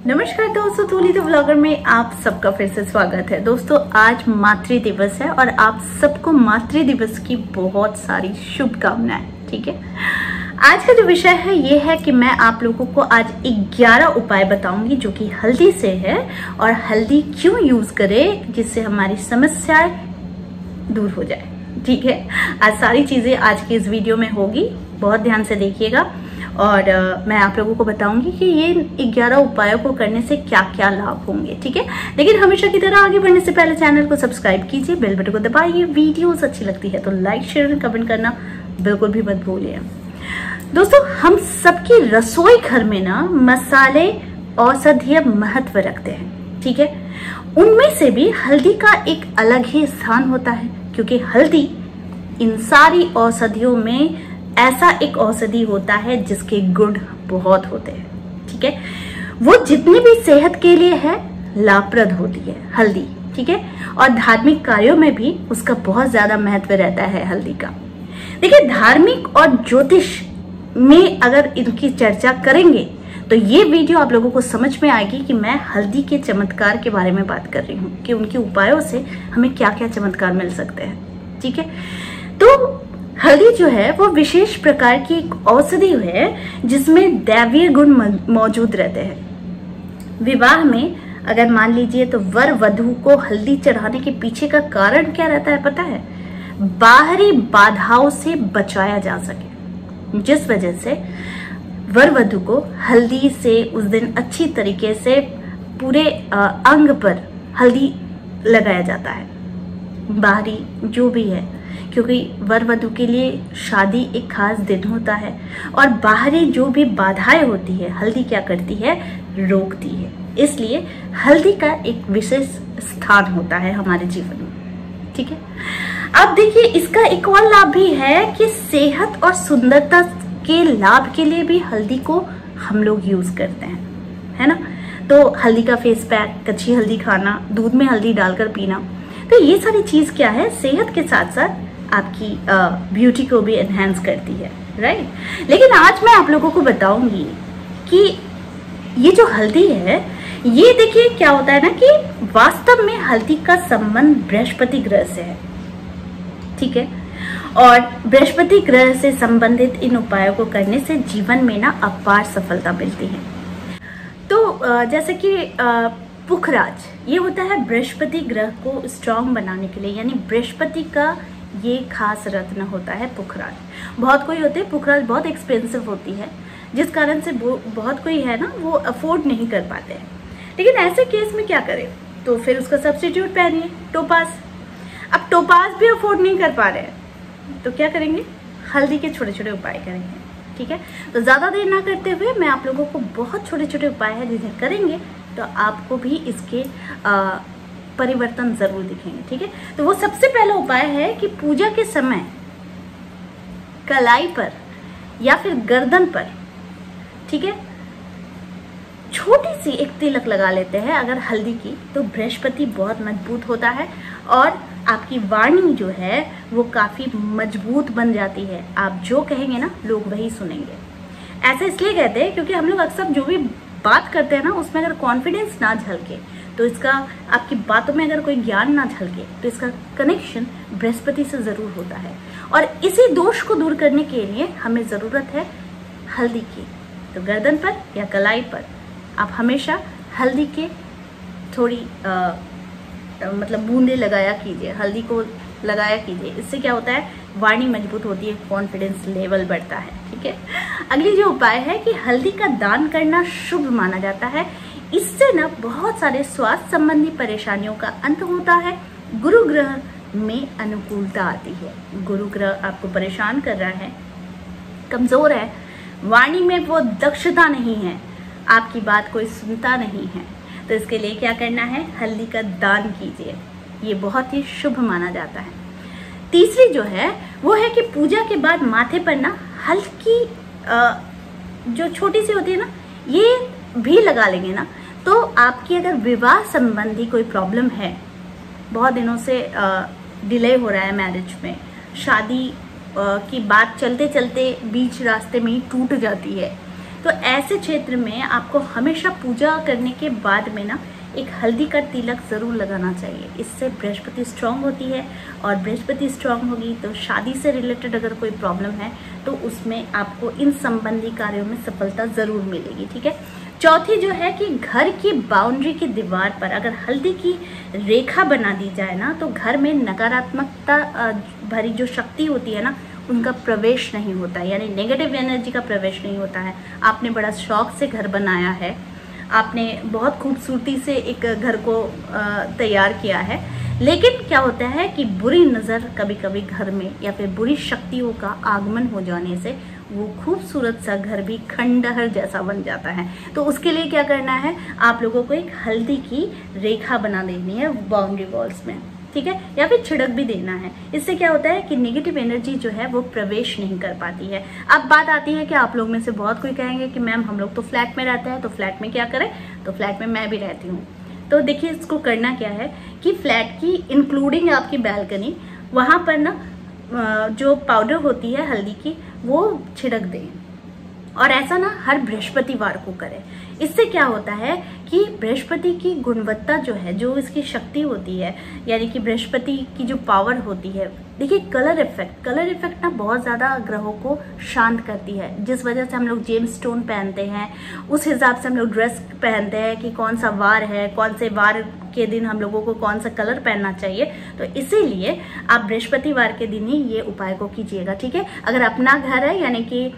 नमस्कार दोस्तों, तूली the vlogger में आप सबका फिर से स्वागत है। दोस्तों आज मातृ दिवस है और आप सबको मातृ दिवस की बहुत सारी शुभकामनाएं। ठीक है, आज का जो विषय है ये है कि मैं आप लोगों को आज 11 उपाय बताऊंगी जो कि हल्दी से है और हल्दी क्यों यूज करें जिससे हमारी समस्याएं दूर हो जाए। ठीक है, आज सारी चीजें आज की इस वीडियो में होगी, बहुत ध्यान से देखिएगा और मैं आप लोगों को बताऊंगी कि ये 11 उपायों को करने से क्या क्या लाभ होंगे। ठीक है, लेकिन हमेशा की तरह आगे बढ़ने से पहले चैनल को सब्सक्राइब कीजिए, बेल बटन को दबाइए। वीडियोस अच्छी लगती है तो लाइक शेयर और कमेंट करना बिल्कुल भी मत भूलिए। दोस्तों हम सबकी रसोई घर में ना मसाले औषधीय महत्व रखते हैं। ठीक है, उनमें से भी हल्दी का एक अलग ही स्थान होता है क्योंकि हल्दी इन सारी औषधियों में ऐसा एक औषधि होता है जिसके गुण बहुत होते हैं। ठीक है, वो जितनी भी सेहत के लिए है लाभप्रद होती है हल्दी। ठीक है, और धार्मिक कार्यों में भी उसका बहुत ज्यादा महत्व रहता है हल्दी का। देखिए, धार्मिक और ज्योतिष में अगर इनकी चर्चा करेंगे तो ये वीडियो आप लोगों को समझ में आएगी कि मैं हल्दी के चमत्कार के बारे में बात कर रही हूँ कि उनके उपायों से हमें क्या क्या चमत्कार मिल सकते हैं। ठीक है, तो हल्दी जो है वो विशेष प्रकार की एक औषधि है जिसमें दैवीय गुण मौजूद रहते हैं। विवाह में अगर मान लीजिए तो वर वधू को हल्दी चढ़ाने के पीछे का कारण क्या रहता है पता है? बाहरी बाधाओं से बचाया जा सके, जिस वजह से वर वधू को हल्दी से उस दिन अच्छी तरीके से पूरे अंग पर हल्दी लगाया जाता है, बाहरी जो भी है, क्योंकि वर वधू के लिए शादी एक खास दिन होता है और बाहरी जो भी बाधाएं होती है हल्दी क्या करती है, रोकती है। इसलिए हल्दी का एक विशेष स्थान होता है हमारे जीवन में। ठीक है, अब देखिए इसका एक और लाभ भी है कि सेहत और सुंदरता के लाभ के लिए भी हल्दी को हम लोग यूज करते हैं, है ना। तो हल्दी का फेस पैक, कच्ची हल्दी खाना, दूध में हल्दी डालकर पीना, तो ये सारी चीज क्या है, सेहत के साथ साथ आपकी ब्यूटी को भी एनहांस करती है, राइट। लेकिन आज मैं आप लोगों को बताऊंगी कि ये जो हल्दी है ये देखिए क्या होता है ना कि वास्तव में हल्दी का संबंध बृहस्पति ग्रह से है। ठीक है, और बृहस्पति ग्रह से संबंधित इन उपायों को करने से जीवन में ना अपार सफलता मिलती है। तो जैसे कि पुखराज ये होता है बृहस्पति ग्रह को स्ट्रांग बनाने के लिए, यानी बृहस्पति का ये खास रत्न होता है पुखराज। बहुत कोई होते हैं, पुखराज बहुत एक्सपेंसिव होती है जिस कारण से बहुत कोई है ना वो अफोर्ड नहीं कर पाते हैं। लेकिन ऐसे केस में क्या करें, तो फिर उसका सब्स्टिट्यूट पहनिए टोपाज। अब टोपाज भी अफोर्ड नहीं कर पा रहे हैं तो क्या करेंगे, हल्दी के छोटे छोटे उपाय करेंगे। ठीक है, तो ज्यादा देर ना करते हुए मैं आप लोगों को बहुत छोटे छोटे उपाय है जिन्हें करेंगे तो आपको भी इसके परिवर्तन जरूर दिखेंगे। ठीक है, तो वो सबसे पहला उपाय है कि पूजा के समय कलाई पर या फिर गर्दन पर, ठीक है, छोटी सी एक तिलक लगा लेते हैं अगर हल्दी की, तो बृहस्पति बहुत मजबूत होता है और आपकी वाणी जो है वो काफी मजबूत बन जाती है। आप जो कहेंगे ना लोग वही सुनेंगे। ऐसा इसलिए कहते हैं क्योंकि हम लोग अक्सर जो भी बात करते हैं ना उसमें अगर कॉन्फिडेंस ना झलके तो इसका, आपकी बातों में अगर कोई ज्ञान ना झलके तो इसका कनेक्शन बृहस्पति से जरूर होता है। और इसी दोष को दूर करने के लिए हमें जरूरत है हल्दी की। तो गर्दन पर या कलाई पर आप हमेशा हल्दी के थोड़ी मतलब बूंदे लगाया कीजिए, हल्दी को लगाया कीजिए। इससे क्या होता है, वाणी मजबूत होती है, कॉन्फिडेंस लेवल बढ़ता है। ठीक है, अगली जो उपाय है कि हल्दी का दान करना शुभ माना जाता है। इससे ना बहुत सारे स्वास्थ्य संबंधी परेशानियों का अंत होता है। गुरु ग्रह में अनुकूलता आती है। गुरु ग्रह आपको परेशान कर रहा है, कमजोर है, वाणी में वो दक्षता नहीं है, आपकी बात कोई सुनता नहीं है, तो इसके लिए क्या करना है, हल्दी का दान कीजिए। ये बहुत ही शुभ माना जाता है। तीसरी जो है वो है कि पूजा के बाद माथे पर ना हल्की जो छोटी सी होती है ना ये भी लगा लेंगे ना तो आपकी अगर विवाह संबंधी कोई प्रॉब्लम है, बहुत दिनों से डिले हो रहा है मैरिज में, शादी की बात चलते चलते बीच रास्ते में ही टूट जाती है, तो ऐसे क्षेत्र में आपको हमेशा पूजा करने के बाद में ना एक हल्दी का तिलक ज़रूर लगाना चाहिए। इससे बृहस्पति स्ट्रांग होती है, और बृहस्पति स्ट्रांग होगी तो शादी से रिलेटेड अगर कोई प्रॉब्लम है तो उसमें आपको इन संबंधी कार्यों में सफलता ज़रूर मिलेगी। ठीक है। चौथी जो है कि घर की बाउंड्री की दीवार पर अगर हल्दी की रेखा बना दी जाए ना तो घर में नकारात्मकता भरी जो शक्ति होती है ना उनका प्रवेश नहीं होता है, यानी नेगेटिव एनर्जी का प्रवेश नहीं होता है। आपने बड़ा शौक से घर बनाया है, आपने बहुत खूबसूरती से एक घर को तैयार किया है, लेकिन क्या होता है कि बुरी नज़र कभी कभी घर में या फिर बुरी शक्तियों का आगमन हो जाने से वो खूबसूरत सा घर भी खंडहर जैसा बन जाता है। तो उसके लिए क्या करना है, आप लोगों को एक हल्दी की रेखा बना देनी है बाउंड्री वॉल्स में। ठीक है, या फिर छिड़क भी देना है। इससे क्या होता है कि नेगेटिव एनर्जी जो है वो प्रवेश नहीं कर पाती है। अब बात आती है कि आप लोग में से बहुत कोई कहेंगे कि मैम हम लोग तो फ्लैट में रहते हैं, तो फ्लैट में क्या करें। तो फ्लैट में मैं भी रहती हूँ। तो देखिए इसको करना क्या है कि फ्लैट की इंक्लूडिंग आपकी बैल्कनी, वहाँ पर ना जो पाउडर होती है हल्दी की वो छिड़क दें, और ऐसा ना हर बृहस्पतिवार को करें। इससे क्या होता है कि बृहस्पति की गुणवत्ता जो है, जो इसकी शक्ति होती है, यानी कि बृहस्पति की जो पावर होती है, देखिए कलर इफेक्ट ना बहुत ज़्यादा ग्रहों को शांत करती है। जिस वजह से हम लोग जेम्स स्टोन पहनते हैं, उस हिसाब से हम लोग ड्रेस पहनते हैं कि कौन सा वार है, कौन से वार के दिन हम लोगों को कौन सा कलर पहनना चाहिए। तो इसीलिए आप बृहस्पतिवार के दिन ही ये उपाय को कीजिएगा। ठीक है। अगर अपना घर है, यानी कि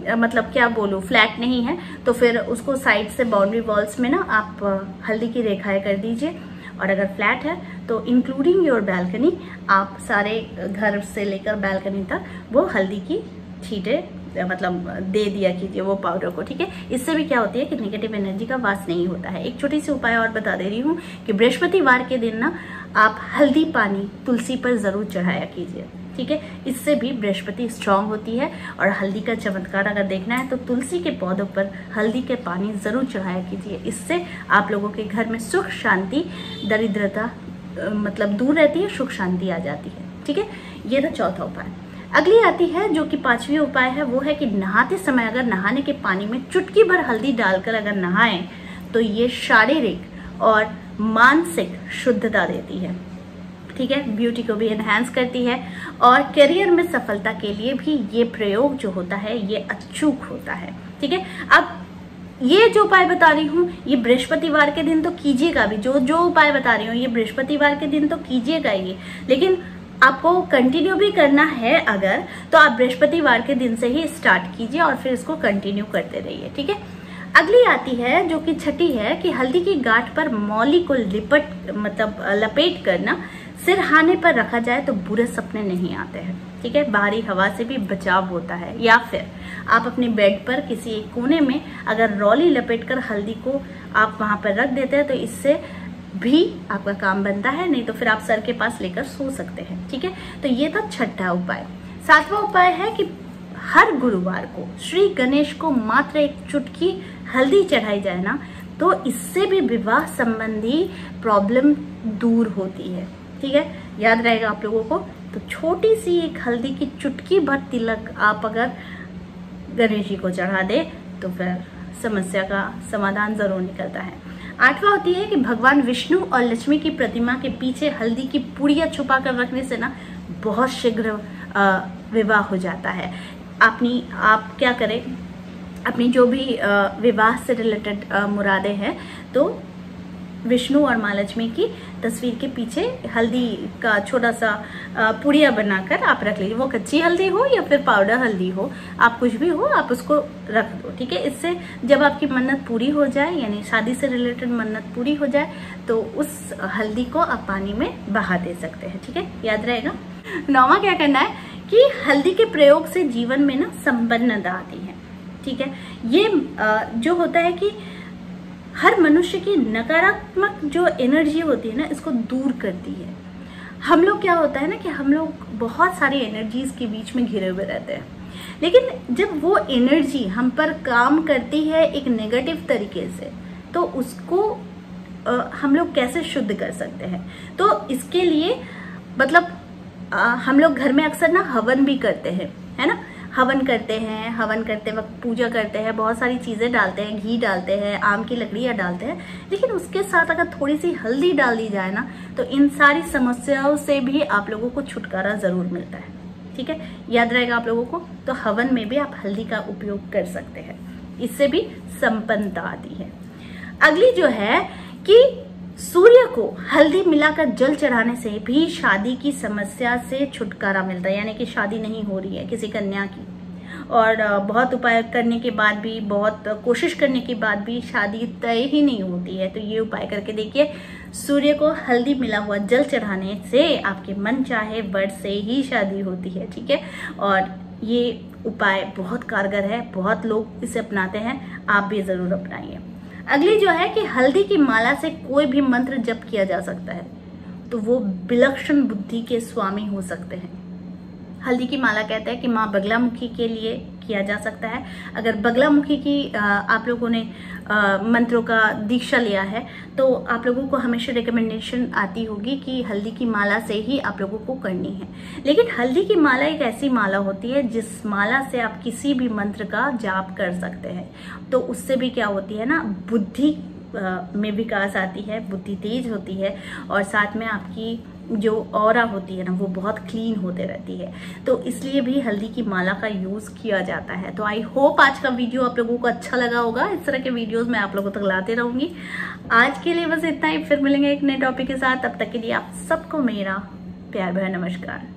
मतलब क्या बोलूँ, फ्लैट नहीं है, तो फिर उसको साइड से बाउंड्री वॉल्स में ना आप हल्दी की रेखाएं कर दीजिए। और अगर फ्लैट है तो इंक्लूडिंग योर बैल्कनी, आप सारे घर से लेकर बैल्कनी तक वो हल्दी की छींटे मतलब दे दिया कीजिए वो पाउडर को। ठीक है। इससे भी क्या होती है कि नेगेटिव एनर्जी का वास नहीं होता है। एक छोटी सी उपाय और बता दे रही हूँ कि बृहस्पतिवार के दिन ना आप हल्दी पानी तुलसी पर जरूर चढ़ाया कीजिए। ठीक है। इससे भी बृहस्पति स्ट्रांग होती है। और हल्दी का चमत्कार अगर देखना है तो तुलसी के पौधों पर हल्दी के पानी जरूर चढ़ाया कीजिए। इससे आप लोगों के घर में सुख शांति, दरिद्रता मतलब दूर रहती है, सुख शांति आ जाती है। ठीक है। ये था चौथा उपाय। अगली आती है जो कि पांचवी उपाय है, वो है कि नहाते समय अगर नहाने के पानी में चुटकी भर हल्दी डालकर अगर नहाएं तो ये शारीरिक और मानसिक शुद्धता देती है। ठीक है। ब्यूटी को भी एनहांस करती है, और करियर में सफलता के लिए भी ये प्रयोग जो होता है ये अचूक होता है। ठीक है। अब ये जो उपाय बता रही हूँ ये बृहस्पतिवार के दिन तो कीजिएगा भी, जो उपाय बता रही हूँ ये बृहस्पतिवार के दिन तो कीजिएगा ये, लेकिन आपको कंटिन्यू भी करना है अगर, तो आप बृहस्पतिवार के दिन से ही स्टार्ट कीजिए और फिर इसको कंटिन्यू करते रहिए। ठीक है। अगली आती है जो कि छठी है कि हल्दी की गांठ पर मौली को लपेट करना सिरहाने पर रखा जाए तो बुरे सपने नहीं आते हैं। ठीक है। बाहरी हवा से भी बचाव होता है। या फिर आप अपने बेड पर किसी एक कोने में अगर रौली लपेटकर हल्दी को आप वहां पर रख देते हैं तो इससे भी आपका काम बनता है, नहीं तो फिर आप सर के पास लेकर सो सकते हैं। ठीक है। तो ये था छठा उपाय। सातवां उपाय है कि हर गुरुवार को श्री गणेश को मात्र एक चुटकी हल्दी चढ़ाई जाए ना तो इससे भी विवाह संबंधी प्रॉब्लम दूर होती है। ठीक है। याद रहेगा आप लोगों को। तो छोटी सी एक हल्दी की चुटकी भर तिलक आप अगर गणेश जी को चढ़ा दे तो फिर समस्या का समाधान जरूर निकलता है। आठवां होती है कि भगवान विष्णु और लक्ष्मी की प्रतिमा के पीछे हल्दी की पुड़िया छुपा कर रखने से ना बहुत शीघ्र विवाह हो जाता है। आप क्या करें, अपनी जो भी विवाह से रिलेटेड मुरादें हैं तो विष्णु और माँ लक्ष्मी की तस्वीर के पीछे हल्दी का छोटा सा पुड़िया बनाकर आप रख लीजिए। वो कच्ची हल्दी हो या फिर पाउडर हल्दी हो, आप कुछ भी हो, आप उसको रख दो। ठीक है। इससे जब आपकी मन्नत पूरी हो जाए, यानी शादी से रिलेटेड मन्नत पूरी हो जाए, तो उस हल्दी को आप पानी में बहा दे सकते हैं। ठीक है। याद रहेगा। नौवां क्या करना है कि हल्दी के प्रयोग से जीवन में ना संपन्नता आती है। ठीक है। ये जो होता है कि हर मनुष्य की नकारात्मक जो एनर्जी होती है ना इसको दूर करती है। हम लोग क्या होता है ना कि हम लोग बहुत सारी एनर्जीज के बीच में घिरे हुए रहते हैं, लेकिन जब वो एनर्जी हम पर काम करती है एक नेगेटिव तरीके से तो उसको हम लोग कैसे शुद्ध कर सकते हैं। तो इसके लिए मतलब हम लोग घर में अक्सर ना हवन भी करते हैं, है ना। हवन करते हैं, हवन करते वक्त पूजा करते हैं, बहुत सारी चीज़ें डालते हैं, घी डालते हैं, आम की लकड़ियाँ डालते हैं, लेकिन उसके साथ अगर थोड़ी सी हल्दी डाल दी जाए ना तो इन सारी समस्याओं से भी आप लोगों को छुटकारा ज़रूर मिलता है। ठीक है, याद रहेगा आप लोगों को। तो हवन में भी आप हल्दी का उपयोग कर सकते हैं, इससे भी संपन्नता आती है। अगली जो है कि सूर्य को हल्दी मिलाकर जल चढ़ाने से भी शादी की समस्या से छुटकारा मिलता है, यानी कि शादी नहीं हो रही है किसी कन्या की और बहुत उपाय करने के बाद भी, बहुत कोशिश करने के बाद भी शादी तय ही नहीं होती है, तो ये उपाय करके देखिए। सूर्य को हल्दी मिला हुआ जल चढ़ाने से आपके मन चाहे वर से ही शादी होती है। ठीक है, और ये उपाय बहुत कारगर है, बहुत लोग इसे अपनाते हैं, आप भी जरूर अपनाइए। अगली जो है कि हल्दी की माला से कोई भी मंत्र जप किया जा सकता है, तो वो विलक्षण बुद्धि के स्वामी हो सकते हैं। हल्दी की माला कहते हैं कि माँ बगलामुखी के लिए किया जा सकता है। अगर बगलामुखी की आप लोगों ने मंत्रों का दीक्षा लिया है तो आप लोगों को हमेशा रिकमेंडेशन आती होगी कि हल्दी की माला से ही आप लोगों को करनी है। लेकिन हल्दी की माला एक ऐसी माला होती है जिस माला से आप किसी भी मंत्र का जाप कर सकते हैं, तो उससे भी क्या होती है ना, बुद्धि में विकास आती है, बुद्धि तेज होती है और साथ में आपकी जो ऑरा होती है ना वो बहुत क्लीन होते रहती है। तो इसलिए भी हल्दी की माला का यूज किया जाता है। तो आई होप आज का वीडियो आप लोगों को अच्छा लगा होगा। इस तरह के वीडियोस मैं आप लोगों तक लाते रहूंगी। आज के लिए बस इतना ही, फिर मिलेंगे एक नए टॉपिक के साथ। तब तक के लिए आप सबको मेरा प्यार भरा नमस्कार।